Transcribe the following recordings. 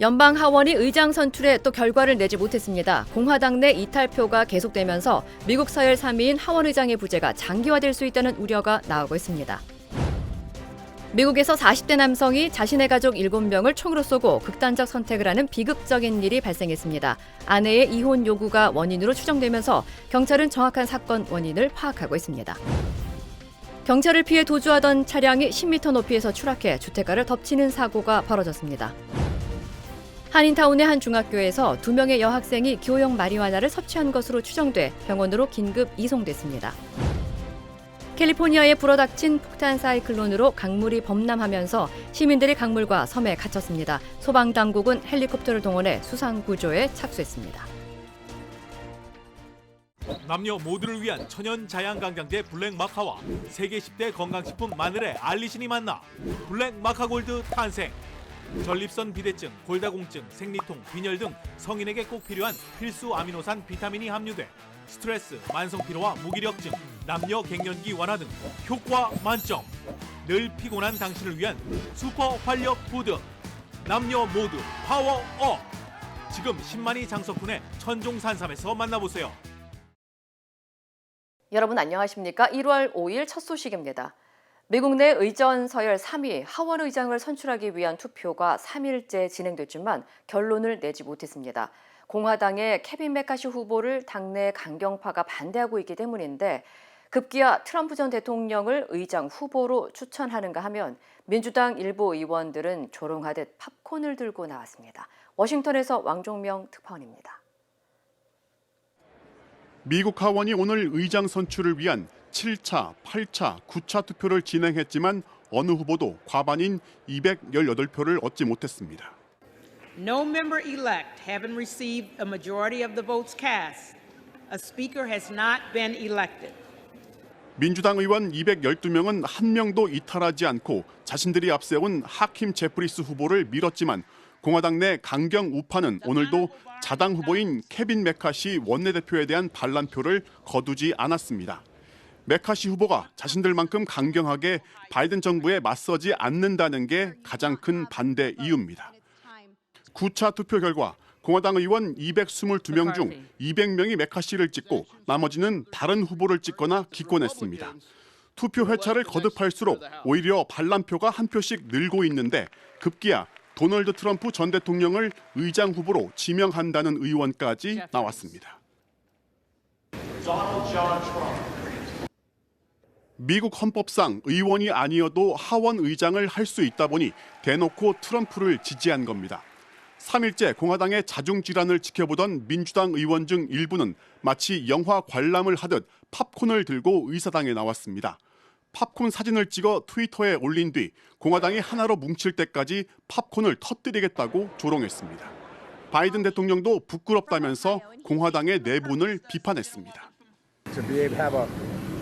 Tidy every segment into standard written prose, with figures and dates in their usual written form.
연방 하원이 의장 선출에 또 결과를 내지 못했습니다. 공화당 내 이탈표가 계속되면서 미국 서열 3위인 하원 의장의 부재가 장기화될 수 있다는 우려가 나오고 있습니다. 미국에서 40대 남성이 자신의 가족 7명을 총으로 쏘고 극단적 선택을 하는 비극적인 일이 발생했습니다. 아내의 이혼 요구가 원인으로 추정되면서 경찰은 정확한 사건 원인을 파악하고 있습니다. 경찰을 피해 도주하던 차량이 10m 높이에서 추락해 주택가를 덮치는 사고가 벌어졌습니다. 한인타운의 한 중학교에서 2명의 여학생이 기호용 마리화나를 섭취한 것으로 추정돼 병원으로 긴급 이송됐습니다. 캘리포니아에 불어닥친 폭탄 사이클론으로 강물이 범람하면서 시민들이 강물과 섬에 갇혔습니다. 소방당국은 헬리콥터를 동원해 수상구조에 착수했습니다. 남녀 모두를 위한 천연 자양강장제 블랙마카와 세계 10대 건강식품 마늘의 알리신이 만나 블랙마카골드 탄생. 전립선 비대증, 골다공증, 생리통, 빈혈 등 성인에게 꼭 필요한 필수 아미노산 비타민이 함유돼 스트레스, 만성피로와 무기력증, 남녀 갱년기 완화 등 효과 만점. 늘 피곤한 당신을 위한 슈퍼 활력 푸드. 남녀 모두 파워업. 지금 10만이 장석훈의 천종산삼에서 만나보세요. 여러분 안녕하십니까? 1월 5일 첫 소식입니다. 미국 내 의전 서열 3위 하원 의장을 선출하기 위한 투표가 3일째 진행됐지만 결론을 내지 못했습니다. 공화당의 케빈 메카시 후보를 당내 강경파가 반대하고 있기 때문인데 급기야 트럼프 전 대통령을 의장 후보로 추천하는가 하면 민주당 일부 의원들은 조롱하듯 팝콘을 들고 나왔습니다. 워싱턴에서 왕종명 특파원입니다. 미국 하원이 오늘 의장 선출을 위한 7차, 8차, 9차 투표를 진행했지만 어느 후보도 과반인 218표를 얻지 못했습니다. No member elect having received a majority of the votes cast, a speaker has not been elected. 민주당 의원 212명은 한 명도 이탈하지 않고 자신들이 앞세운 하킴 제프리스 후보를 밀었지만 공화당 내 강경 우파는 오늘도 자당 후보인 케빈 메카시 원내대표에 대한 반란표를 거두지 않았습니다. 메카시 후보가 자신들만큼 강경하게 바이든 정부에 맞서지 않는다는 게 가장 큰 반대 이유입니다. 9차 투표 결과 공화당 의원 222명 중 200명이 메카시를 찍고 나머지는 다른 후보를 찍거나 기권했습니다. 투표 회차를 거듭할수록 오히려 반란표가 한 표씩 늘고 있는데 급기야 도널드 트럼프 전 대통령을 의장 후보로 지명한다는 의원까지 나왔습니다. 미국 헌법상 의원이 아니어도 하원 의장을 할 수 있다 보니 대놓고 트럼프를 지지한 겁니다. 3일째 공화당의 자중질환을 지켜보던 민주당 의원 중 일부는 마치 영화 관람을 하듯 팝콘을 들고 의사당에 나왔습니다. 팝콘 사진을 찍어 트위터에 올린 뒤 공화당이 하나로 뭉칠 때까지 팝콘을 터뜨리겠다고 조롱했습니다. 바이든 대통령도 부끄럽다면서 공화당의 내분을 비판했습니다.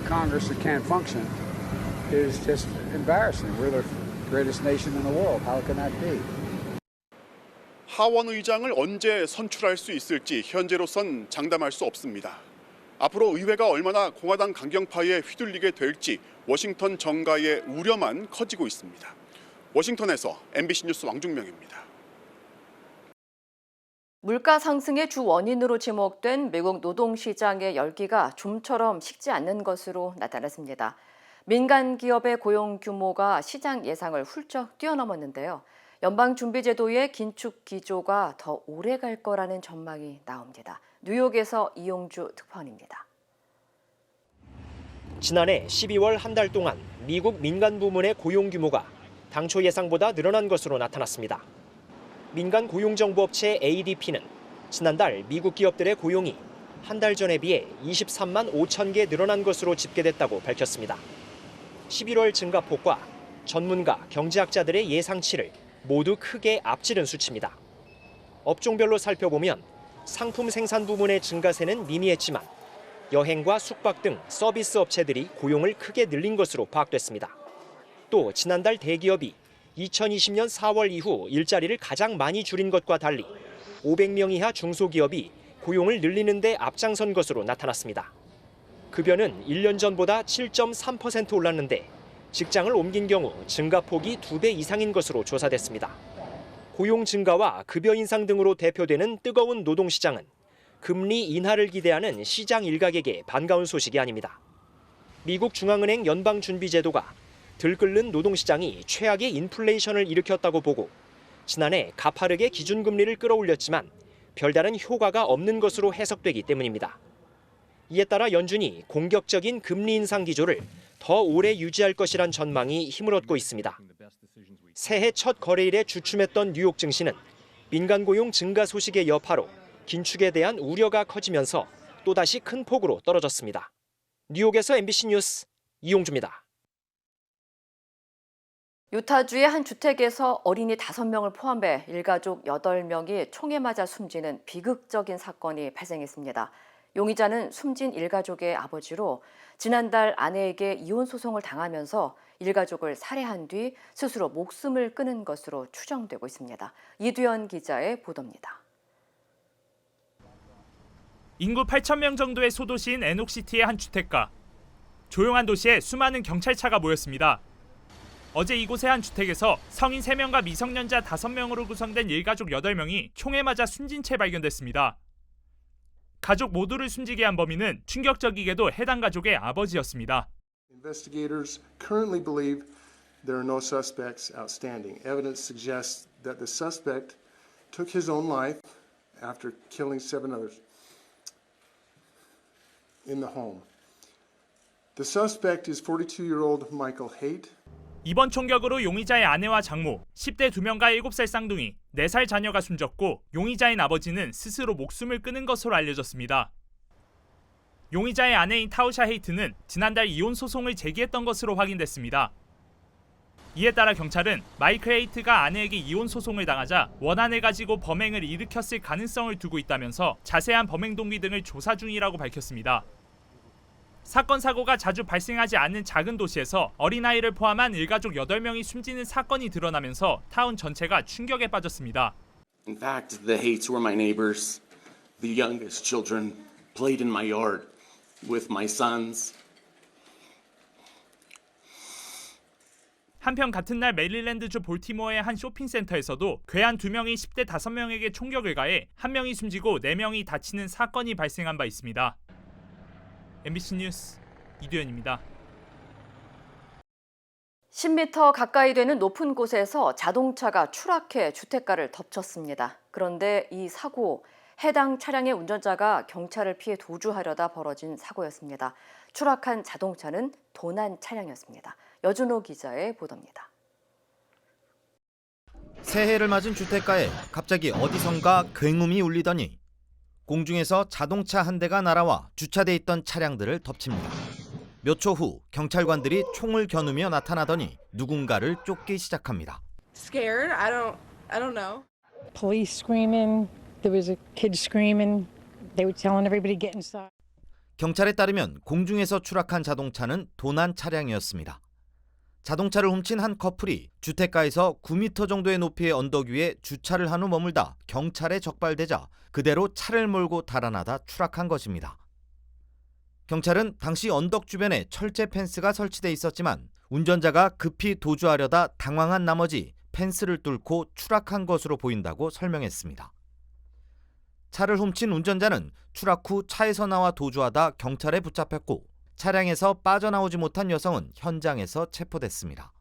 Congress that can't function is just embarrassing. We're the greatest nation in the world. How can that be? 하원 의장을 언제 선출할 수 있을지 현재로선 장담할 수 없습니다. 앞으로 의회가 얼마나 공화당 강경파에 휘둘리게 될지 워싱턴 정가의 우려만 커지고 있습니다. 워싱턴에서 MBC 뉴스 왕중명입니다. 물가 상승의 주 원인으로 지목된 미국 노동시장의 열기가 좀처럼 식지 않는 것으로 나타났습니다. 민간 기업의 고용 규모가 시장 예상을 훌쩍 뛰어넘었는데요. 연방준비제도의 긴축 기조가 더 오래 갈 거라는 전망이 나옵니다. 뉴욕에서 이용주 특파원입니다. 지난해 12월 한 달 동안 미국 민간 부문의 고용 규모가 당초 예상보다 늘어난 것으로 나타났습니다. 민간 고용정보업체 ADP는 지난달 미국 기업들의 고용이 한 달 전에 비해 23만 5천 개 늘어난 것으로 집계됐다고 밝혔습니다. 11월 증가폭과 전문가, 경제학자들의 예상치를 모두 크게 앞지른 수치입니다. 업종별로 살펴보면 상품 생산 부문의 증가세는 미미했지만 여행과 숙박 등 서비스 업체들이 고용을 크게 늘린 것으로 파악됐습니다. 또 지난달 대기업이 2020년 4월 이후 일자리를 가장 많이 줄인 것과 달리 500명 이하 중소기업이 고용을 늘리는 데 앞장선 것으로 나타났습니다. 급여는 1년 전보다 7.3% 올랐는데 직장을 옮긴 경우 증가폭이 2배 이상인 것으로 조사됐습니다. 고용 증가와 급여 인상 등으로 대표되는 뜨거운 노동시장은 금리 인하를 기대하는 시장 일각에게 반가운 소식이 아닙니다. 미국 중앙은행 연방준비제도가 들끓는 노동시장이 최악의 인플레이션을 일으켰다고 보고 지난해 가파르게 기준금리를 끌어올렸지만 별다른 효과가 없는 것으로 해석되기 때문입니다. 이에 따라 연준이 공격적인 금리 인상 기조를 더 오래 유지할 것이란 전망이 힘을 얻고 있습니다. 새해 첫 거래일에 주춤했던 뉴욕 증시는 민간 고용 증가 소식의 여파로 긴축에 대한 우려가 커지면서 또다시 큰 폭으로 떨어졌습니다. 뉴욕에서 MBC 뉴스 이용주입니다. 유타주의 한 주택에서 어린이 5명을 포함해 일가족 8명이 총에 맞아 숨지는 비극적인 사건이 발생했습니다. 용의자는 숨진 일가족의 아버지로 지난달 아내에게 이혼 소송을 당하면서 일가족을 살해한 뒤 스스로 목숨을 끊은 것으로 추정되고 있습니다. 이두현 기자의 보도입니다. 인구 8,000명 정도의 소도시인 애녹시티의 한 주택가. 조용한 도시에 수많은 경찰차가 모였습니다. 어제 이곳의 한 주택에서 성인 3명과 미성년자 5명으로 구성된 일가족 8명이 총에 맞아 숨진 채 발견됐습니다. 가족 모두를 숨지게 한 범인은 충격적이게도 해당 가족의 아버지였습니다. Investigators currently believe there are no suspects outstanding. Evidence suggests that the suspect took his own life after killing 7 others in the home. The suspect is 42-year-old Michael Haight. 이번 총격으로 용의자의 아내와 장모, 10대 2명과 7살 쌍둥이, 4살 자녀가 숨졌고 용의자인 아버지는 스스로 목숨을 끊은 것으로 알려졌습니다. 용의자의 아내인 타우샤 헤이트는 지난달 이혼 소송을 제기했던 것으로 확인됐습니다. 이에 따라 경찰은 마이클 헤이트가 아내에게 이혼 소송을 당하자 원한을 가지고 범행을 일으켰을 가능성을 두고 있다면서 자세한 범행 동기 등을 조사 중이라고 밝혔습니다. 사건 사고가 자주 발생하지 않는 작은 도시에서 어린아이를 포함한 일가족 8명이 숨지는 사건이 드러나면서 타운 전체가 충격에 빠졌습니다. In fact, the Haights were my neighbors. The youngest children played in my yard with my sons. 한편 같은 날 메릴랜드주 볼티모어의 한 쇼핑센터에서도 괴한 2명이 10대 5명에게 총격을 가해 1명이 숨지고 4명이 다치는 사건이 발생한 바 있습니다. MBC 뉴스 이두현입니다. 10m 가까이 되는 높은 곳에서 자동차가 추락해 주택가를 덮쳤습니다. 그런데 이 사고, 해당 차량의 운전자가 경찰을 피해 도주하려다 벌어진 사고였습니다. 추락한 자동차는 도난 차량이었습니다. 여준호 기자의 보도입니다. 새해를 맞은 주택가에 갑자기 어디선가 굉음이 울리더니 공중에서 자동차 한 대가 날아와 주차돼 있던 차량들을 덮칩니다. 몇 초 후 경찰관들이 총을 겨누며 나타나더니 누군가를 쫓기 시작합니다. Scared? I don't know. Police screaming. There was a kid screaming. They were telling everybody to get inside. 경찰에 따르면 공중에서 추락한 자동차는 도난 차량이었습니다. 자동차를 훔친 한 커플이 주택가에서 9m 정도의 높이의 언덕 위에 주차를 한 후 머물다 경찰에 적발되자 그대로 차를 몰고 달아나다 추락한 것입니다. 경찰은 당시 언덕 주변에 철제 펜스가 설치돼 있었지만 운전자가 급히 도주하려다 당황한 나머지 펜스를 뚫고 추락한 것으로 보인다고 설명했습니다. 차를 훔친 운전자는 추락 후 차에서 나와 도주하다 경찰에 붙잡혔고 차량에서 빠져나오지 못한 여성은 현장에서 체포됐습니다.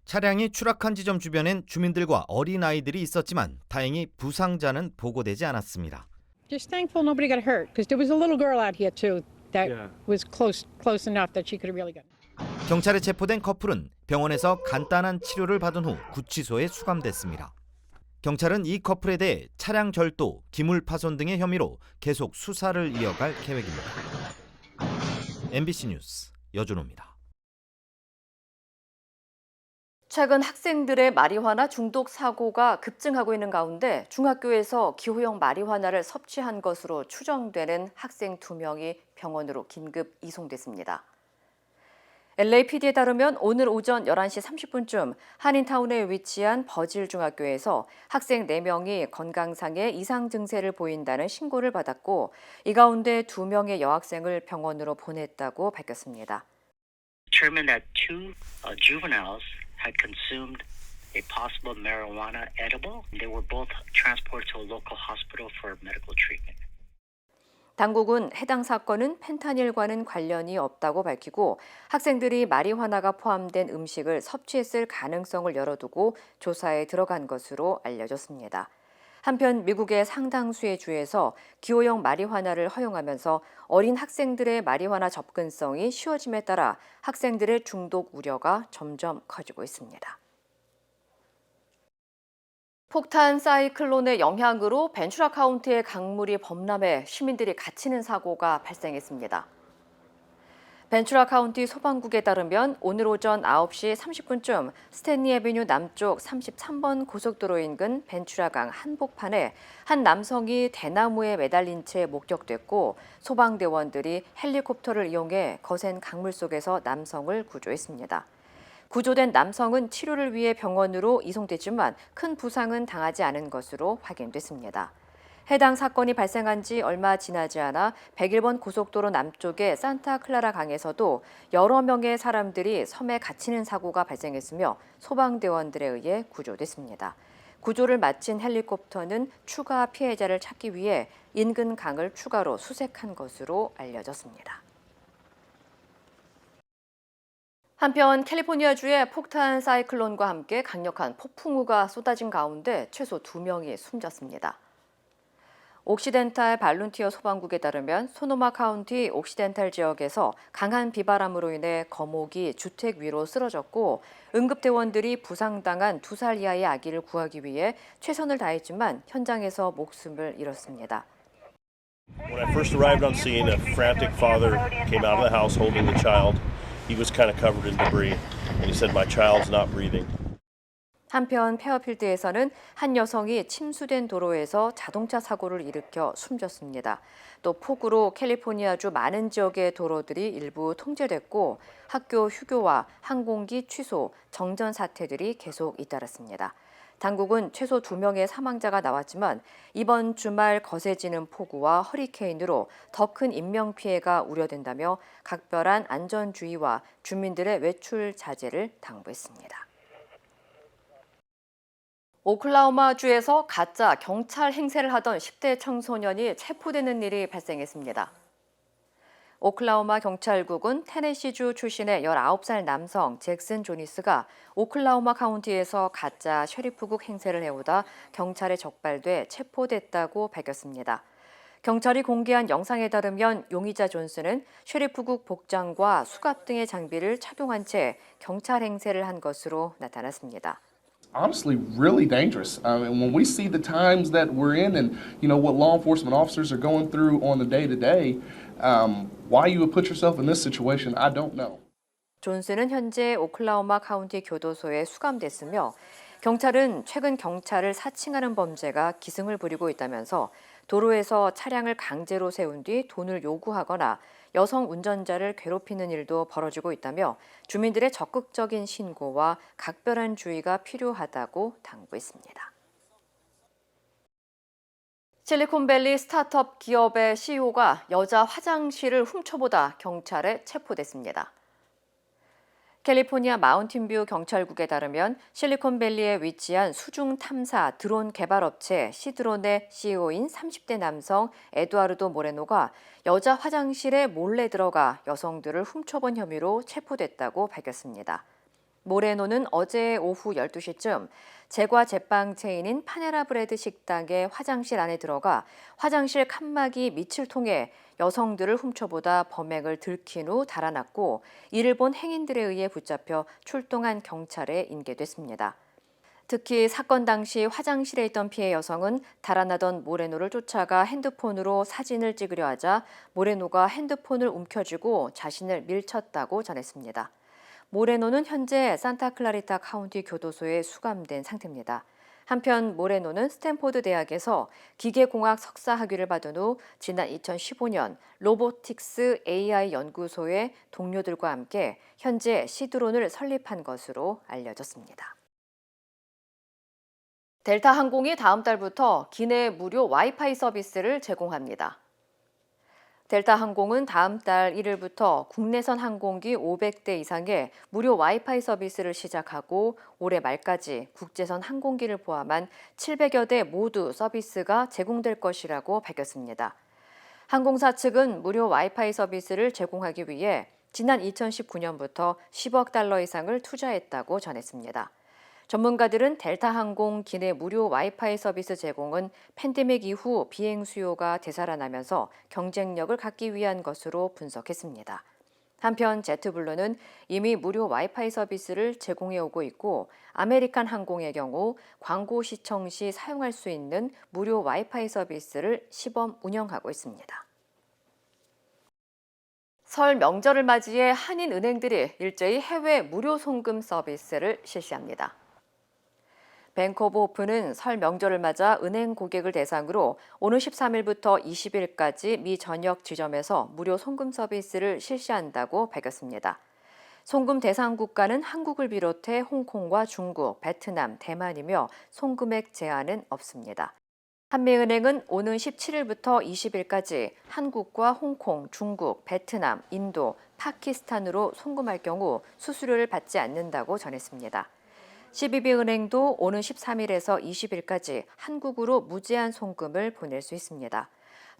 차량이 추락한 지점 주변엔 주민들과 어린아이들이 있었지만 다행히 부상자는 보고되지 않았습니다. Just thankful nobody got hurt because there was a little girl out here too that was close enough that she could have really gotten. 경찰에 체포된 커플은 병원에서 간단한 치료를 받은 후 구치소에 수감됐습니다. 경찰은 이 커플에 대해 차량 절도, 기물 파손 등의 혐의로 계속 수사를 이어갈 계획입니다. MBC 뉴스 여준호입니다. 최근 학생들의 마리화나 중독 사고가 급증하고 있는 가운데 중학교에서 기호형 마리화나를 섭취한 것으로 추정되는 학생 2명이 병원으로 긴급 이송됐습니다. LAPD에 따르면 오늘 오전 11시 30분쯤 한인타운에 위치한 버질 중학교에서 학생 4명이 건강상의 이상 증세를 보인다는 신고를 받았고 이 가운데 2명의 여학생을 병원으로 보냈다고 밝혔습니다. Determined that 2 juveniles had consumed a possible marijuana edible. They were both transported to a local hospital for medical treatment. 당국은 해당 사건은 펜타닐과는 관련이 없다고 밝히고 학생들이 마리화나가 포함된 음식을 섭취했을 가능성을 열어두고 조사에 들어간 것으로 알려졌습니다. 한편 미국의 상당수의 주에서 기호형 마리화나를 허용하면서 어린 학생들의 마리화나 접근성이 쉬워짐에 따라 학생들의 중독 우려가 점점 커지고 있습니다. 폭탄 사이클론의 영향으로 벤츄라 카운티의 강물이 범람해 시민들이 갇히는 사고가 발생했습니다. 벤츄라 카운티 소방국에 따르면 오늘 오전 9시 30분쯤 스탠리 애비뉴 남쪽 33번 고속도로 인근 벤츄라강 한복판에 한 남성이 대나무에 매달린 채 목격됐고 소방대원들이 헬리콥터를 이용해 거센 강물 속에서 남성을 구조했습니다. 구조된 남성은 치료를 위해 병원으로 이송됐지만 큰 부상은 당하지 않은 것으로 확인됐습니다. 해당 사건이 발생한 지 얼마 지나지 않아 101번 고속도로 남쪽의 산타클라라 강에서도 여러 명의 사람들이 섬에 갇히는 사고가 발생했으며 소방대원들에 의해 구조됐습니다. 구조를 마친 헬리콥터는 추가 피해자를 찾기 위해 인근 강을 추가로 수색한 것으로 알려졌습니다. 한편 캘리포니아주에 폭탄 사이클론과 함께 강력한 폭풍우가 쏟아진 가운데 최소 2명이 숨졌습니다. 옥시덴탈 발룬티어 소방국에 따르면 소노마 카운티 옥시덴탈 지역에서 강한 비바람으로 인해 거목이 주택 위로 쓰러졌고 응급대원들이 부상당한 2살 이하의 아기를 구하기 위해 최선을 다했지만 현장에서 목숨을 잃었습니다. When I first arrived on scene, a frantic father came out of the house holding the child. He was kind of covered in debris, and he said, "My child's not breathing." 한편 페어필드에서는 한 여성이 침수된 도로에서 자동차 사고를 일으켜 숨졌습니다. 또 폭우로 캘리포니아주 많은 지역의 도로들이 일부 통제됐고 학교 휴교와 항공기 취소, 정전 사태들이 계속 잇따랐습니다. 당국은 최소 2명의 사망자가 나왔지만 이번 주말 거세지는 폭우와 허리케인으로 더 큰 인명피해가 우려된다며 각별한 안전주의와 주민들의 외출 자제를 당부했습니다. 오클라호마주에서 가짜 경찰 행세를 하던 10대 청소년이 체포되는 일이 발생했습니다. 오클라호마 경찰국은 테네시주 출신의 19살 남성 잭슨 조니스가 오클라호마 카운티에서 가짜 셰리프국 행세를 해오다 경찰에 적발돼 체포됐다고 밝혔습니다. 경찰이 공개한 영상에 따르면 용의자 존스는 셰리프국 복장과 수갑 등의 장비를 착용한 채 경찰 행세를 한 것으로 나타났습니다. Honestly, really dangerous. When we see the times that we're in and, what law enforcement officers are going through on the day-to-day, why you would put yourself in this situation, I don't know. 존스는 현재 오클라호마 카운티 교도소에 수감됐으며 경찰은 최근 경찰을 사칭하는 범죄가 기승을 부리고 있다면서 도로에서 차량을 강제로 세운 뒤 돈을 요구하거나 여성 운전자를 괴롭히는 일도 벌어지고 있다며 주민들의 적극적인 신고와 각별한 주의가 필요하다고 당부했습니다. 실리콘밸리 스타트업 기업의 CEO가 여자 화장실을 훔쳐보다 경찰에 체포됐습니다. 캘리포니아 마운틴뷰 경찰국에 따르면 실리콘밸리에 위치한 수중 탐사 드론 개발업체 시드론의 CEO인 30대 남성 에두아르도 모레노가 여자 화장실에 몰래 들어가 여성들을 훔쳐본 혐의로 체포됐다고 밝혔습니다. 모레노는 어제 오후 12시쯤 제과 제빵 체인인 파네라 브레드 식당의 화장실 안에 들어가 화장실 칸막이 밑을 통해 여성들을 훔쳐보다 범행을 들킨 후 달아났고 이를 본 행인들에 의해 붙잡혀 출동한 경찰에 인계됐습니다. 특히 사건 당시 화장실에 있던 피해 여성은 달아나던 모레노를 쫓아가 핸드폰으로 사진을 찍으려 하자 모레노가 핸드폰을 움켜쥐고 자신을 밀쳤다고 전했습니다. 모레노는 현재 산타클라리타 카운티 교도소에 수감된 상태입니다. 한편 모레노는 스탠포드 대학에서 기계공학 석사 학위를 받은 후 지난 2015년 로보틱스 AI 연구소의 동료들과 함께 현재 시드론을 설립한 것으로 알려졌습니다. 델타 항공이 다음 달부터 기내 무료 와이파이 서비스를 제공합니다. 델타 항공은 다음 달 1일부터 국내선 항공기 500대 이상의 무료 와이파이 서비스를 시작하고 올해 말까지 국제선 항공기를 포함한 700여 대 모두 서비스가 제공될 것이라고 밝혔습니다. 항공사 측은 무료 와이파이 서비스를 제공하기 위해 지난 2019년부터 10억 달러 이상을 투자했다고 전했습니다. 전문가들은 델타 항공 기내 무료 와이파이 서비스 제공은 팬데믹 이후 비행 수요가 되살아나면서 경쟁력을 갖기 위한 것으로 분석했습니다. 한편 제트블루는 이미 무료 와이파이 서비스를 제공해 오고 있고 아메리칸 항공의 경우 광고 시청 시 사용할 수 있는 무료 와이파이 서비스를 시범 운영하고 있습니다. 설 명절을 맞이해 한인은행들이 일제히 해외 무료 송금 서비스를 실시합니다. 뱅크 오브 호프는 설 명절을 맞아 은행 고객을 대상으로 오는 13일부터 20일까지 미 전역 지점에서 무료 송금 서비스를 실시한다고 밝혔습니다. 송금 대상 국가는 한국을 비롯해 홍콩과 중국, 베트남, 대만이며 송금액 제한은 없습니다. 한미은행은 오는 17일부터 20일까지 한국과 홍콩, 중국, 베트남, 인도, 파키스탄으로 송금할 경우 수수료를 받지 않는다고 전했습니다. CBB은행도 오는 13일에서 20일까지 한국으로 무제한 송금을 보낼 수 있습니다.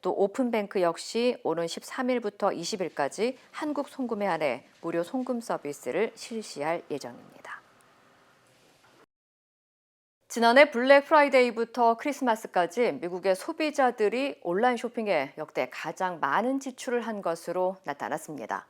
또 오픈뱅크 역시 오는 13일부터 20일까지 한국 송금에 한해 무료 송금 서비스를 실시할 예정입니다. 지난해 블랙 프라이데이부터 크리스마스까지 미국의 소비자들이 온라인 쇼핑에 역대 가장 많은 지출을 한 것으로 나타났습니다.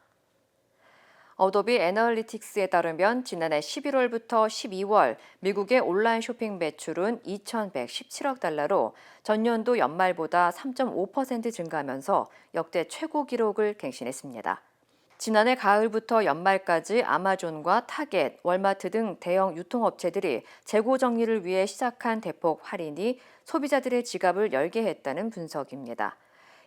어도비 애널리틱스에 따르면 지난해 11월부터 12월 미국의 온라인 쇼핑 매출은 2,117억 달러로 전년도 연말보다 3.5% 증가하면서 역대 최고 기록을 갱신했습니다. 지난해 가을부터 연말까지 아마존과 타겟, 월마트 등 대형 유통업체들이 재고 정리를 위해 시작한 대폭 할인이 소비자들의 지갑을 열게 했다는 분석입니다.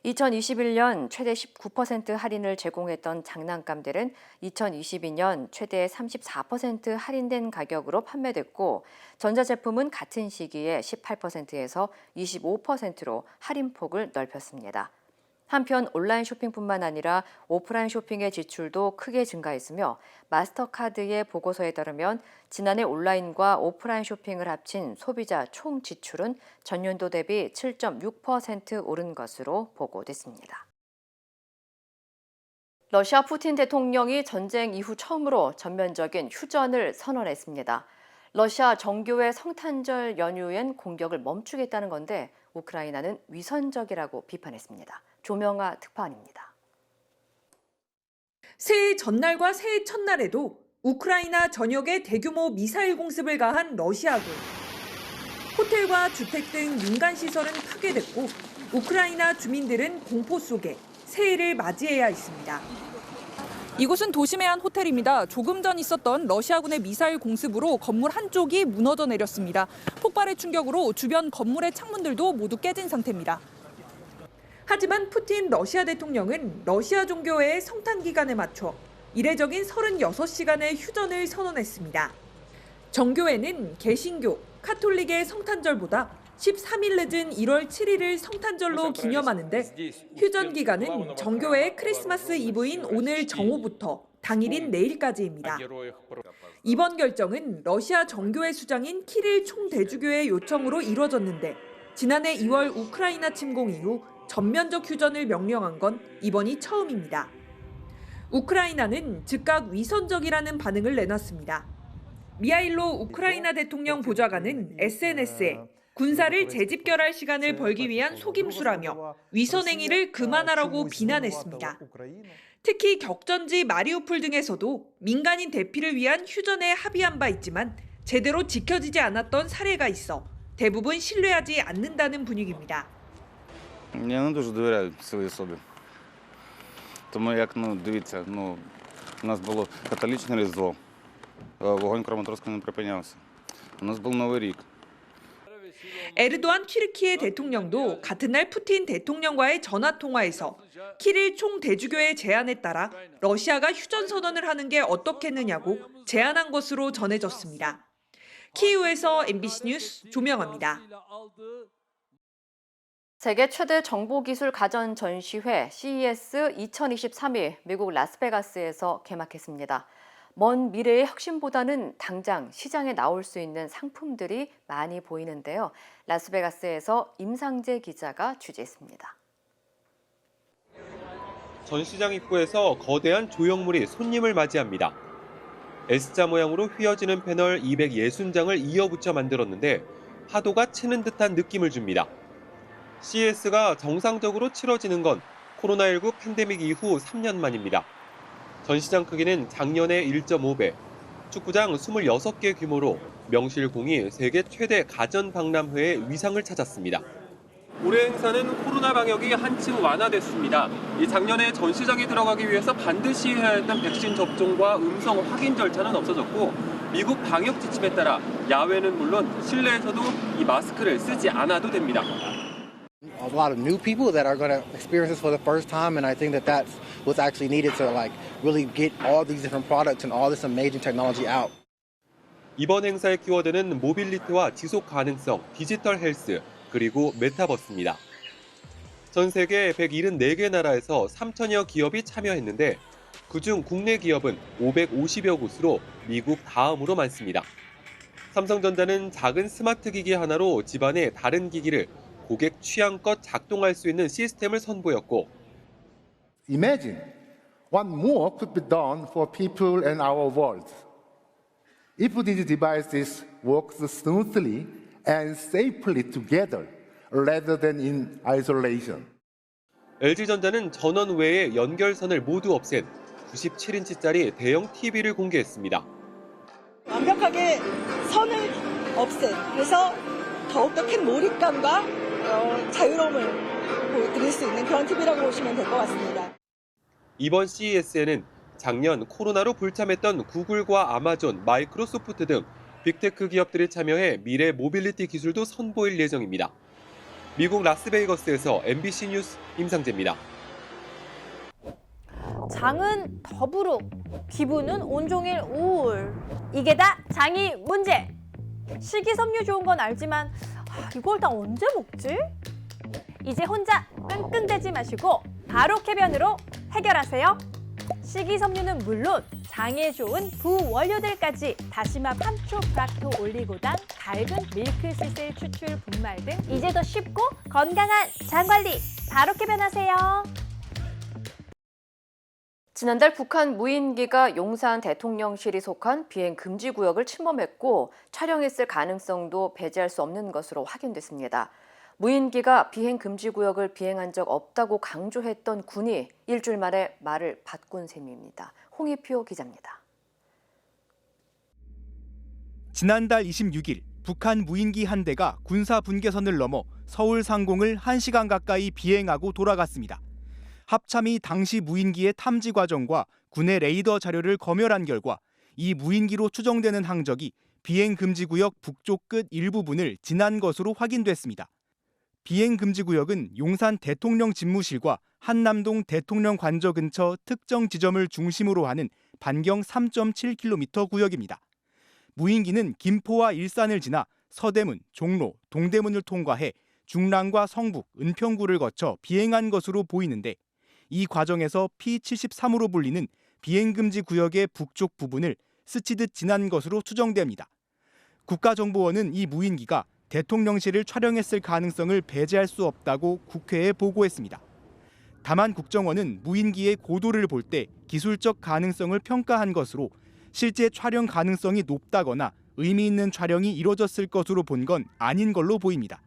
2021년 최대 19% 할인을 제공했던 장난감들은 2022년 최대 34% 할인된 가격으로 판매됐고 전자제품은 같은 시기에 18%에서 25%로 할인폭을 넓혔습니다. 한편 온라인 쇼핑뿐만 아니라 오프라인 쇼핑의 지출도 크게 증가했으며 마스터카드의 보고서에 따르면 지난해 온라인과 오프라인 쇼핑을 합친 소비자 총 지출은 전년도 대비 7.6% 오른 것으로 보고됐습니다. 러시아 푸틴 대통령이 전쟁 이후 처음으로 전면적인 휴전을 선언했습니다. 러시아 정교의 성탄절 연휴엔 공격을 멈추겠다는 건데 우크라이나는 위선적이라고 비판했습니다. 조명아 특파원입니다. 새해 전날과 새해 첫날에도 우크라이나 전역에 대규모 미사일 공습을 가한 러시아군. 호텔과 주택 등 민간 시설은 파괴됐고 우크라이나 주민들은 공포 속에 새해를 맞이해야 했습니다. 이곳은 도심의 한 호텔입니다. 조금 전 있었던 러시아군의 미사일 공습으로 건물 한쪽이 무너져 내렸습니다. 폭발의 충격으로 주변 건물의 창문들도 모두 깨진 상태입니다. 하지만 푸틴 러시아 대통령은 러시아 종교의 성탄 기간에 맞춰 이례적인 36시간의 휴전을 선언했습니다. 정교회는 개신교, 카톨릭의 성탄절보다 13일 늦은 1월 7일을 성탄절로 기념하는데 휴전 기간은 정교회의 크리스마스 이브인 오늘 정오부터 당일인 내일까지입니다. 이번 결정은 러시아 정교회 수장인 키릴 총대주교의 요청으로 이뤄졌는데 지난해 2월 우크라이나 침공 이후 전면적 휴전을 명령한 건 이번이 처음입니다. 우크라이나는 즉각 위선적이라는 반응을 내놨습니다. 미하일로 우크라이나 대통령 보좌관은 SNS에 군사를 재집결할 시간을 벌기 위한 속임수라며 위선 행위를 그만하라고 비난했습니다. 특히 격전지 마리우폴 등에서도 민간인 대피를 위한 휴전에 합의한 바 있지만 제대로 지켜지지 않았던 사례가 있어 대부분 신뢰하지 않는다는 분위기입니다. Я не дуже довіряю силі особі. Тому як, дивіться, у нас було католічне Різдво, вогонь Краматорська не припинявся. У нас був Новий рік. 에르도안 튀르키예 대통령도 같은 날 푸틴 대통령과의 전화 통화에서 키릴 총대주교의 제안에 따라 러시아가 휴전 선언을 하는 게 어떻겠느냐고 제안한 것으로 전해졌습니다. 키이우에서 MBC 뉴스 조명아입니다. 세계 최대 정보기술 가전 전시회 CES 2023이 미국 라스베가스에서 개막했습니다. 먼 미래의 혁신보다는 당장 시장에 나올 수 있는 상품들이 많이 보이는데요. 라스베가스에서 임상재 기자가 취재했습니다. 전시장 입구에서 거대한 조형물이 손님을 맞이합니다. S자 모양으로 휘어지는 패널 260장을 이어붙여 만들었는데 파도가 치는 듯한 느낌을 줍니다. CES가 정상적으로 치러지는 건 코로나19 팬데믹 이후 3년 만입니다. 전시장 크기는 작년의 1.5배, 축구장 26개 규모로 명실공히 세계 최대 가전 박람회의 위상을 찾았습니다. 올해 행사는 코로나 방역이 한층 완화됐습니다. 이 작년에 전시장에 들어가기 위해서 반드시 해야 했던 백신 접종과 음성 확인 절차는 없어졌고 미국 방역 지침에 따라 야외는 물론 실내에서도 이 마스크를 쓰지 않아도 됩니다. A lot of new people that are going to experience this for the first time, and I think that that's what's actually needed to really get all these different products and all this amazing technology out. 이번 행사의 키워드는 모빌리티와 지속 가능성, 디지털 헬스, 그리고 메타버스입니다. 전 세계 174개 나라에서 3천여 기업이 참여했는데 그중 국내 기업은 550여 곳으로 미국 다음으로 많습니다. 삼성전자는 작은 스마트 기기 하나로 집안의 다른 기기를 고객 취향껏 작동할 수 있는 시스템을 선보였고 Imagine what more could be done for people in our world. If these devices work smoothly and safely together rather than in isolation. LG전자는 전원 외에 연결선을 모두 없앤 97인치짜리 대형 TV를 공개했습니다. 완벽하게 선을 없앤, 그래서 더욱더 큰 몰입감과 자유로움을 보여드릴 수 있는 그런 TV라고 보시면 될 것 같습니다. 이번 CES에는 작년 코로나로 불참했던 구글과 아마존, 마이크로소프트 등 빅테크 기업들이 참여해 미래 모빌리티 기술도 선보일 예정입니다. 미국 라스베이거스에서 MBC 뉴스 임상재입니다. 장은 더부룩, 기분은 온종일 우울. 이게 다 장이 문제. 식이섬유 좋은 건 알지만 이걸 다 언제 먹지? 이제 혼자 끙끙대지 마시고 바로 캐변으로 해결하세요. 식이섬유는 물론 장에 좋은 부원료들까지 다시마, 판초, 프락토, 올리고당, 갈근, 밀크시슬, 추출, 분말 등 이제 더 쉽고 건강한 장 관리 바로 캐변하세요. 지난달 북한 무인기가 용산 대통령실이 속한 비행 금지 구역을 침범했고 촬영했을 가능성도 배제할 수 없는 것으로 확인됐습니다. 무인기가 비행 금지 구역을 비행한 적 없다고 강조했던 군이 일주일 만에 말을 바꾼 셈입니다. 홍희표 기자입니다. 지난달 26일 북한 무인기 한 대가 군사 분계선을 넘어 서울 상공을 1시간 가까이 비행하고 돌아갔습니다. 합참이 당시 무인기의 탐지 과정과 군의 레이더 자료를 검열한 결과 이 무인기로 추정되는 항적이 비행 금지 구역 북쪽 끝 일부분을 지난 것으로 확인됐습니다. 비행 금지 구역은 용산 대통령 집무실과 한남동 대통령 관저 근처 특정 지점을 중심으로 하는 반경 3.7km 구역입니다. 무인기는 김포와 일산을 지나 서대문, 종로, 동대문을 통과해 중랑과 성북, 은평구를 거쳐 비행한 것으로 보이는데 이 과정에서 P-73으로 불리는 비행금지 구역의 북쪽 부분을 스치듯 지난 것으로 추정됩니다. 국가정보원은 이 무인기가 대통령실을 촬영했을 가능성을 배제할 수 없다고 국회에 보고했습니다. 다만 국정원은 무인기의 고도를 볼 때 기술적 가능성을 평가한 것으로 실제 촬영 가능성이 높다거나 의미 있는 촬영이 이뤄졌을 것으로 본 건 아닌 걸로 보입니다.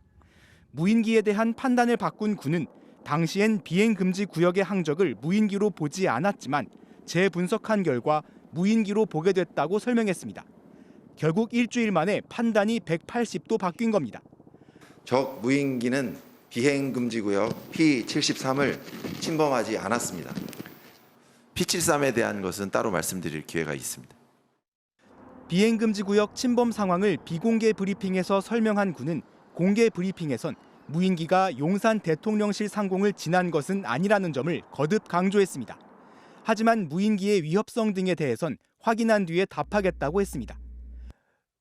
무인기에 대한 판단을 바꾼 군은 당시엔 비행금지 구역의 항적을 무인기로 보지 않았지만 재분석한 결과 무인기로 보게 됐다고 설명했습니다. 결국 일주일 만에 판단이 180도 바뀐 겁니다. 적 무인기는 비행금지구역 P-73을 침범하지 않았습니다. P-73에 대한 것은 따로 말씀드릴 기회가 있습니다. 비행금지구역 침범 상황을 비공개 브리핑에서 설명한 군은 공개 브리핑에선 무인기가 용산 대통령실 상공을 지난 것은 아니라는 점을 거듭 강조했습니다. 하지만 무인기의 위협성 등에 대해선 확인한 뒤에 답하겠다고 했습니다.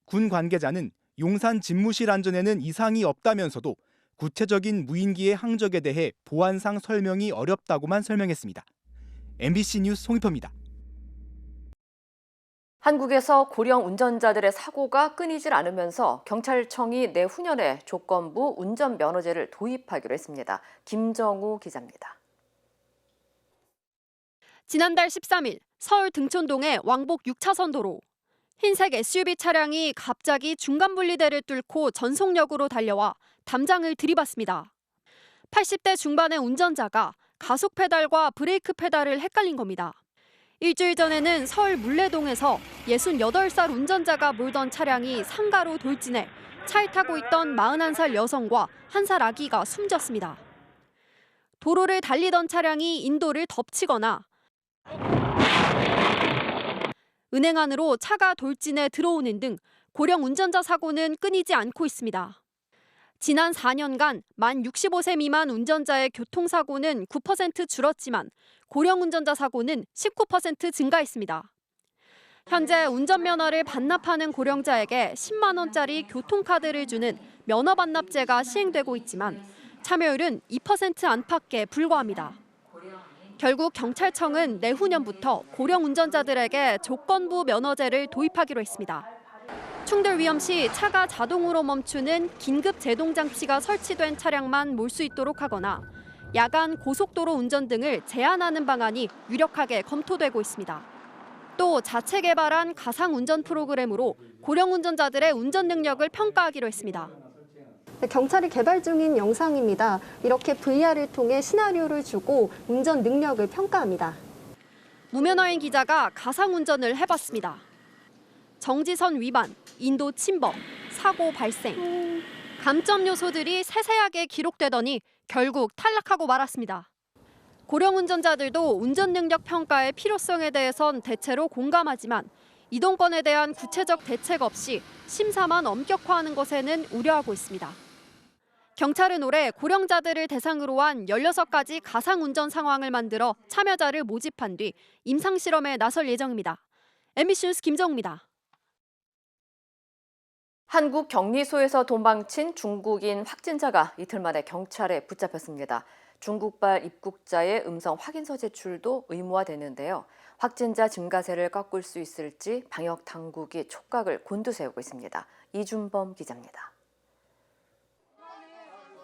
군 관계자는 용산 집무실 안전에는 이상이 없다면서도 구체적인 무인기의 항적에 대해 보안상 설명이 어렵다고만 설명했습니다. MBC 뉴스 송희표입니다. 한국에서 고령 운전자들의 사고가 끊이질 않으면서 경찰청이 내후년에 조건부 운전면허제를 도입하기로 했습니다. 김정우 기자입니다. 지난달 13일 서울 등촌동의 왕복 6차선 도로. 흰색 SUV 차량이 갑자기 중간 분리대를 뚫고 전속력으로 달려와 담장을 들이받습니다. 80대 중반의 운전자가 가속 페달과 브레이크 페달을 헷갈린 겁니다. 일주일 전에는 서울 물레동에서 68살 운전자가 몰던 차량이 상가로 돌진해 차에 타고 있던 41살 여성과 1살 아기가 숨졌습니다. 도로를 달리던 차량이 인도를 덮치거나 은행 안으로 차가 돌진해 들어오는 등 고령 운전자 사고는 끊이지 않고 있습니다. 지난 4년간 만 65세 미만 운전자의 교통사고는 9% 줄었지만 고령 운전자 사고는 19% 증가했습니다. 현재 운전면허를 반납하는 고령자에게 10만 원짜리 교통카드를 주는 면허 반납제가 시행되고 있지만 참여율은 2% 안팎에 불과합니다. 결국 경찰청은 내후년부터 고령 운전자들에게 조건부 면허제를 도입하기로 했습니다. 충돌 위험 시 차가 자동으로 멈추는 긴급 제동 장치가 설치된 차량만 몰 수 있도록 하거나 야간 고속도로 운전 등을 제한하는 방안이 유력하게 검토되고 있습니다. 또 자체 개발한 가상 운전 프로그램으로 고령 운전자들의 운전 능력을 평가하기로 했습니다. 경찰이 개발 중인 영상입니다. 이렇게 VR을 통해 시나리오를 주고 운전 능력을 평가합니다. 무면허인 기자가 가상 운전을 해봤습니다. 정지선 위반, 인도 침범, 사고 발생. 감점 요소들이 세세하게 기록되더니 결국 탈락하고 말았습니다. 고령 운전자들도 운전 능력 평가의 필요성에 대해선 대체로 공감하지만 이동권에 대한 구체적 대책 없이 심사만 엄격화하는 것에는 우려하고 있습니다. 경찰은 올해 고령자들을 대상으로 한 16가지 가상 운전 상황을 만들어 참여자를 모집한 뒤 임상 실험에 나설 예정입니다. MBC 뉴스 김정우입니다. 한국 격리소에서 도망친 중국인 확진자가 이틀 만에 경찰에 붙잡혔습니다. 중국발 입국자의 음성 확인서 제출도 의무화됐는데요. 확진자 증가세를 꺾을 수 있을지 방역 당국이 촉각을 곤두세우고 있습니다. 이준범 기자입니다.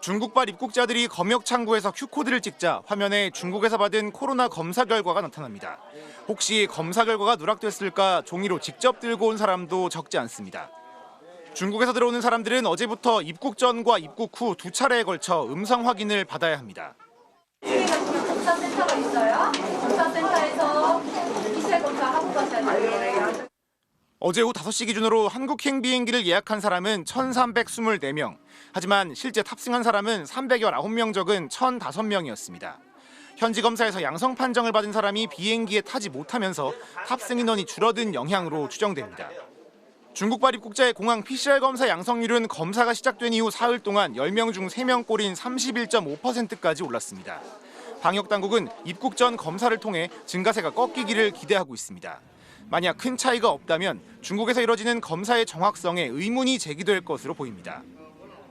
중국발 입국자들이 검역 창구에서 Q코드를 찍자 화면에 중국에서 받은 코로나 검사 결과가 나타납니다. 혹시 검사 결과가 누락됐을까 종이로 직접 들고 온 사람도 적지 않습니다. 중국에서 들어오는 사람들은 어제부터 입국 전과 입국 후 2차례에 걸쳐 음성 확인을 받아야 합니다. 검사센터가 있어요. 검사센터에서 PCR 검사하고 가셔야 돼요. 어제 오후 5시 기준으로 한국행 비행기를 예약한 사람은 1,324명. 하지만 실제 탑승한 사람은 319명 적은 1,005명이었습니다. 현지 검사에서 양성 판정을 받은 사람이 비행기에 타지 못하면서 탑승 인원이 줄어든 영향으로 추정됩니다. 중국발 입국자의 공항 PCR 검사 양성률은 검사가 시작된 이후 사흘 동안 10명 중 3명꼴인 31.5%까지 올랐습니다. 방역당국은 입국 전 검사를 통해 증가세가 꺾이기를 기대하고 있습니다. 만약 큰 차이가 없다면 중국에서 이뤄지는 검사의 정확성에 의문이 제기될 것으로 보입니다.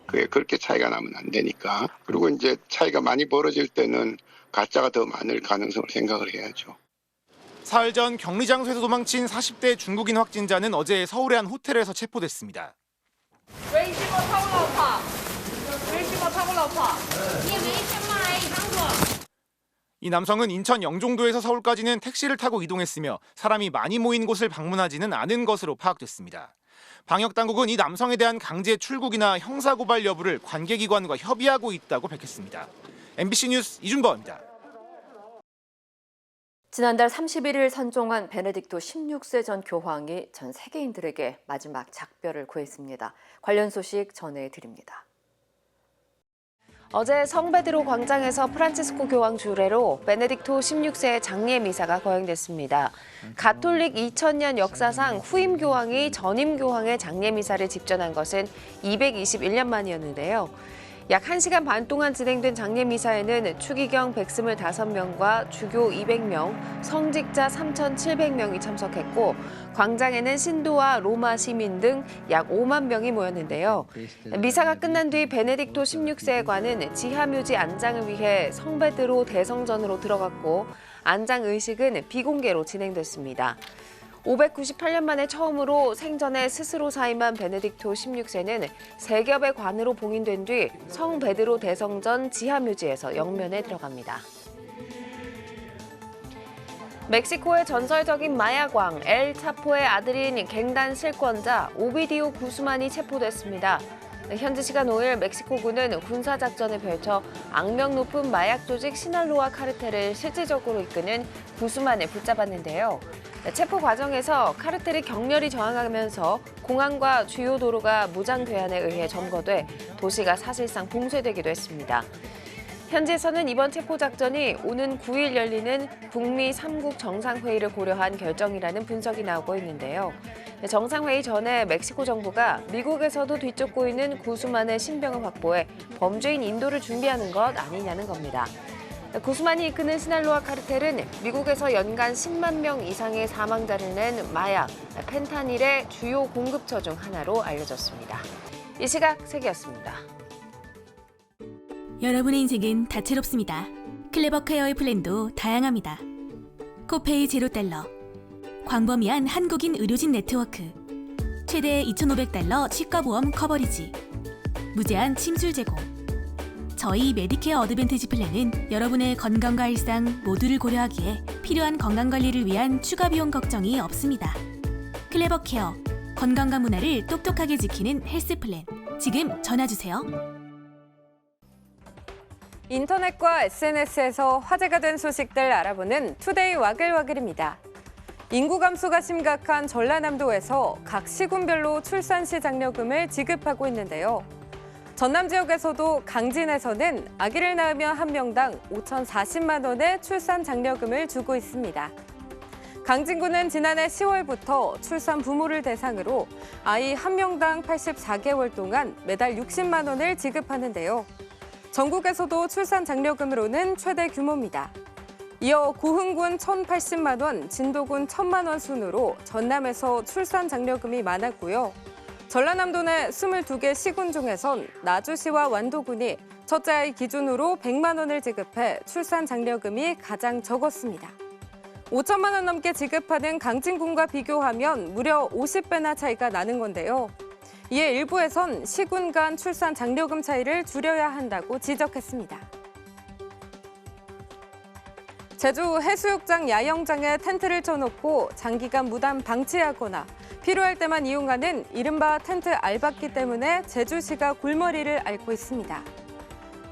그렇게 차이가 나면 안 되니까. 그리고 이제 차이가 많이 벌어질 때는 가짜가 더 많을 가능성을 생각을 해야죠. 사흘 전 격리 장소에서 도망친 40대 중국인 확진자는 어제 서울의 한 호텔에서 체포됐습니다. 이 남성은 인천 영종도에서 서울까지는 택시를 타고 이동했으며 사람이 많이 모인 곳을 방문하지는 않은 것으로 파악됐습니다. 방역당국은 이 남성에 대한 강제 출국이나 형사고발 여부를 관계기관과 협의하고 있다고 밝혔습니다. MBC 뉴스 이준범입니다. 지난달 31일 선종한 베네딕토 16세 전 교황이 전 세계인들에게 마지막 작별을 구했습니다. 관련 소식 전해드립니다. 어제 성베드로 광장에서 프란치스코 교황 주례로 베네딕토 16세의 장례 미사가 거행됐습니다. 가톨릭 2000년 역사상 후임 교황이 전임 교황의 장례 미사를 집전한 것은 221년 만이었는데요. 약 1시간 반 동안 진행된 장례 미사에는 추기경 125명과 주교 200명, 성직자 3,700명이 참석했고 광장에는 신도와 로마 시민 등 약 5만 명이 모였는데요. 미사가 끝난 뒤 베네딕토 16세관은 지하묘지 안장을 위해 성베드로 대성전으로 들어갔고 안장 의식은 비공개로 진행됐습니다. 598년 만에 처음으로 생전에 스스로 사임한 베네딕토 16세는 세 겹의 관으로 봉인된 뒤 성 베드로 대성전 지하묘지에서 영면에 들어갑니다. 멕시코의 전설적인 마약왕 엘 차포의 아들인 갱단 실권자 오비디오 구스만이 체포됐습니다. 현지 시간 5일 멕시코군은 군사작전을 펼쳐 악명 높은 마약 조직 시날로아 카르텔을 실질적으로 이끄는 구스만을 붙잡았는데요. 체포 과정에서 카르텔이 격렬히 저항하면서 공항과 주요 도로가 무장 괴한에 의해 점거돼 도시가 사실상 봉쇄되기도 했습니다. 현지에서는 이번 체포 작전이 오는 9일 열리는 북미 3국 정상회의를 고려한 결정이라는 분석이 나오고 있는데요. 정상회의 전에 멕시코 정부가 미국에서도 뒤쫓고 있는 구스만의 신병을 확보해 범죄인 인도를 준비하는 것 아니냐는 겁니다. 구스만이 이끄는 시날로아 카르텔은 미국에서 연간 10만 명 이상의 사망자를 낸 마약, 펜타닐의 주요 공급처 중 하나로 알려졌습니다. 이 시각 세계였습니다. 여러분의 인생은 다채롭습니다. 클레버 케어의 플랜도 다양합니다. 코페이 $0, 광범위한 한국인 의료진 네트워크, 최대 $2,500 치과보험 커버리지, 무제한 침술 제공. 저희 메디케어 어드밴티지 플랜은 여러분의 건강과 일상 모두를 고려하기에 필요한 건강관리를 위한 추가 비용 걱정이 없습니다. 클레버 케어, 건강과 문화를 똑똑하게 지키는 헬스 플랜. 지금 전화주세요. 인터넷과 SNS에서 화제가 된 소식들 알아보는 투데이 와글와글입니다. 인구 감소가 심각한 전라남도에서 각 시군별로 출산시 장려금을 지급하고 있는데요. 전남 지역에서도 강진에서는 아기를 낳으면 한 명당 5,040만 원의 출산 장려금을 주고 있습니다. 강진구는 지난해 10월부터 출산 부모를 대상으로 아이 한 명당 84개월 동안 매달 60만 원을 지급하는데요. 전국에서도 출산 장려금으로는 최대 규모입니다. 이어 고흥군 1,080만 원, 진도군 1,000만 원 순으로 전남에서 출산 장려금이 많았고요. 전라남도 내 22개 시군 중에선 나주시와 완도군이 첫째 아이 기준으로 100만 원을 지급해 출산 장려금이 가장 적었습니다. 5천만 원 넘게 지급하는 강진군과 비교하면 무려 50배나 차이가 나는 건데요. 이에 일부에선 시군 간 출산 장려금 차이를 줄여야 한다고 지적했습니다. 제주 해수욕장 야영장에 텐트를 쳐놓고 장기간 무단 방치하거나 필요할 때만 이용하는 이른바 텐트 알박기 때문에 제주시가 골머리를 앓고 있습니다.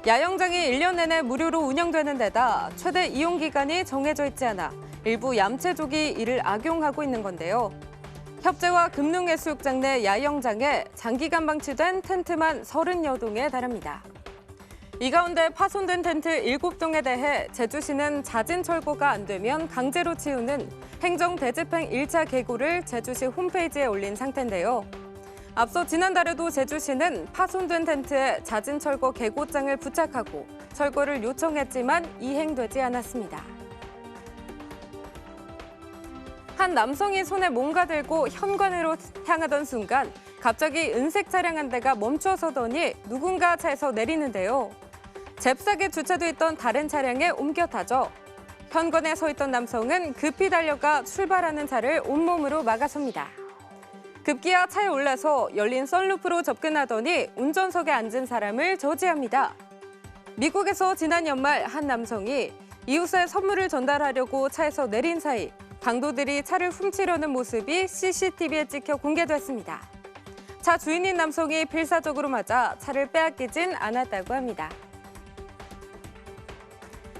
야영장이 1년 내내 무료로 운영되는 데다 최대 이용 기간이 정해져 있지 않아 일부 얌체족이 이를 악용하고 있는 건데요. 협재와 금능해수욕장 내 야영장에 장기간 방치된 텐트만 30여 동에 달합니다. 이 가운데 파손된 텐트 7동에 대해 제주시는 자진 철거가 안 되면 강제로 치우는 행정 대집행 1차 계고를 제주시 홈페이지에 올린 상태인데요. 앞서 지난달에도 제주시는 파손된 텐트에 자진 철거 계고장을 부착하고 철거를 요청했지만 이행되지 않았습니다. 한 남성이 손에 뭔가 들고 현관으로 향하던 순간 갑자기 은색 차량 한 대가 멈춰서더니 누군가 차에서 내리는데요. 잽싸게 주차돼 있던 다른 차량에 옮겨 타죠. 현관에 서 있던 남성은 급히 달려가 출발하는 차를 온몸으로 막아섭니다. 급기야 차에 올라서 열린 썬루프로 접근하더니 운전석에 앉은 사람을 저지합니다. 미국에서 지난 연말 한 남성이 이웃에 선물을 전달하려고 차에서 내린 사이 강도들이 차를 훔치려는 모습이 CCTV에 찍혀 공개됐습니다. 차 주인인 남성이 필사적으로 맞아 차를 빼앗기진 않았다고 합니다.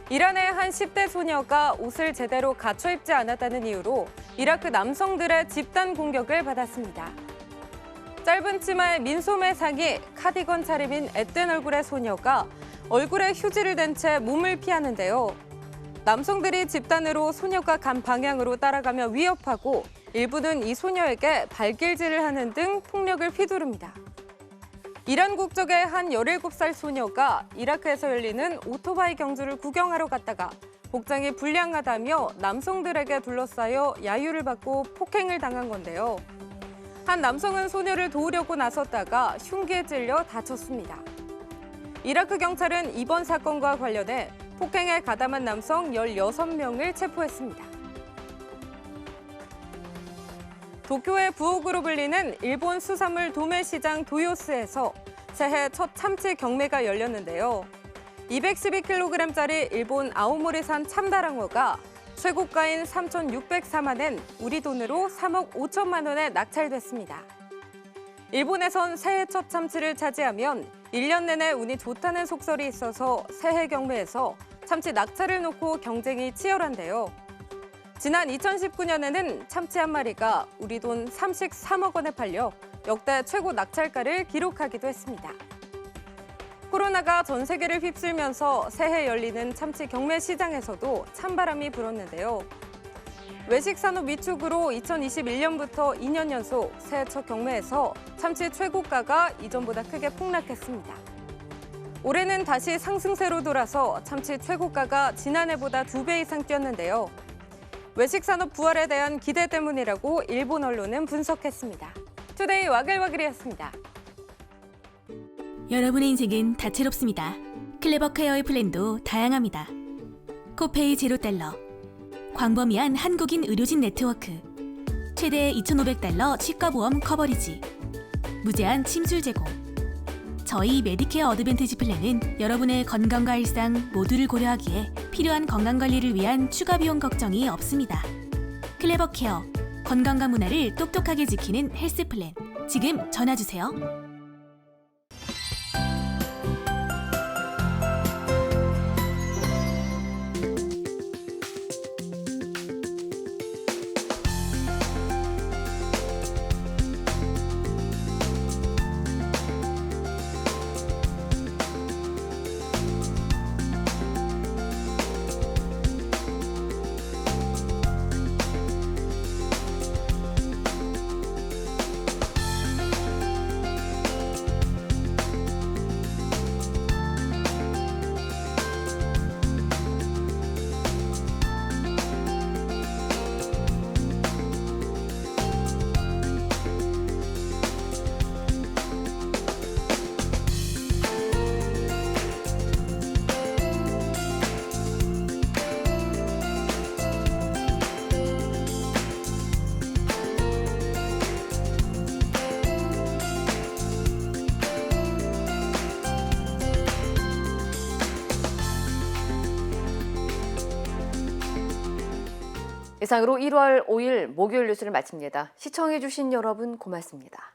이란의 한 10대 소녀가 옷을 제대로 갖춰 입지 않았다는 이유로 이라크 남성들의 집단 공격을 받았습니다. 짧은 치마에 민소매 상의, 카디건 차림인 앳된 얼굴의 소녀가 얼굴에 휴지를 댄 채 몸을 피하는데요. 남성들이 집단으로 소녀가 간 방향으로 따라가며 위협하고 일부는 이 소녀에게 발길질을 하는 등 폭력을 휘두릅니다. 이란 국적의 한 17살 소녀가 이라크에서 열리는 오토바이 경주를 구경하러 갔다가 복장이 불량하다며 남성들에게 둘러싸여 야유를 받고 폭행을 당한 건데요. 한 남성은 소녀를 도우려고 나섰다가 흉기에 찔려 다쳤습니다. 이라크 경찰은 이번 사건과 관련해 폭행에 가담한 남성 16명을 체포했습니다. 도쿄의 부엌으로 불리는 일본 수산물 도매시장 도요스에서 새해 첫 참치 경매가 열렸는데요. 212kg짜리 일본 아오모리산 참다랑어가 최고가인 3,604만 엔, 우리 돈으로 3억 5천만 원에 낙찰됐습니다. 일본에선 새해 첫 참치를 차지하면 1년 내내 운이 좋다는 속설이 있어서 새해 경매에서 참치 낙찰을 놓고 경쟁이 치열한데요. 지난 2019년에는 참치 한 마리가 우리 돈 33억 원에 팔려 역대 최고 낙찰가를 기록하기도 했습니다. 코로나가 전 세계를 휩쓸면서 새해 열리는 참치 경매 시장에서도 찬바람이 불었는데요. 외식 산업 위축으로 2021년부터 2년 연속 새해 첫 경매에서 참치 최고가가 이전보다 크게 폭락했습니다. 올해는 다시 상승세로 돌아서 참치 최고가가 지난해보다 2배 이상 뛰었는데요. 외식 산업 부활에 대한 기대 때문이라고 일본 언론은 분석했습니다. 투데이 와글와글이었습니다. 여러분의 인생은 다채롭습니다. 클레버 케어의 플랜도 다양합니다. 코페이 $0. 광범위한 한국인 의료진 네트워크. 최대 $2,500 치과보험 커버리지. 무제한 침술 제공. 저희 메디케어 어드밴티지 플랜은 여러분의 건강과 일상 모두를 고려하기에 필요한 건강관리를 위한 추가 비용 걱정이 없습니다. 클레버 케어, 건강과 문화를 똑똑하게 지키는 헬스 플랜. 지금 전화주세요. 이상으로 1월 5일 목요일 뉴스를 마칩니다. 시청해주신 여러분 고맙습니다.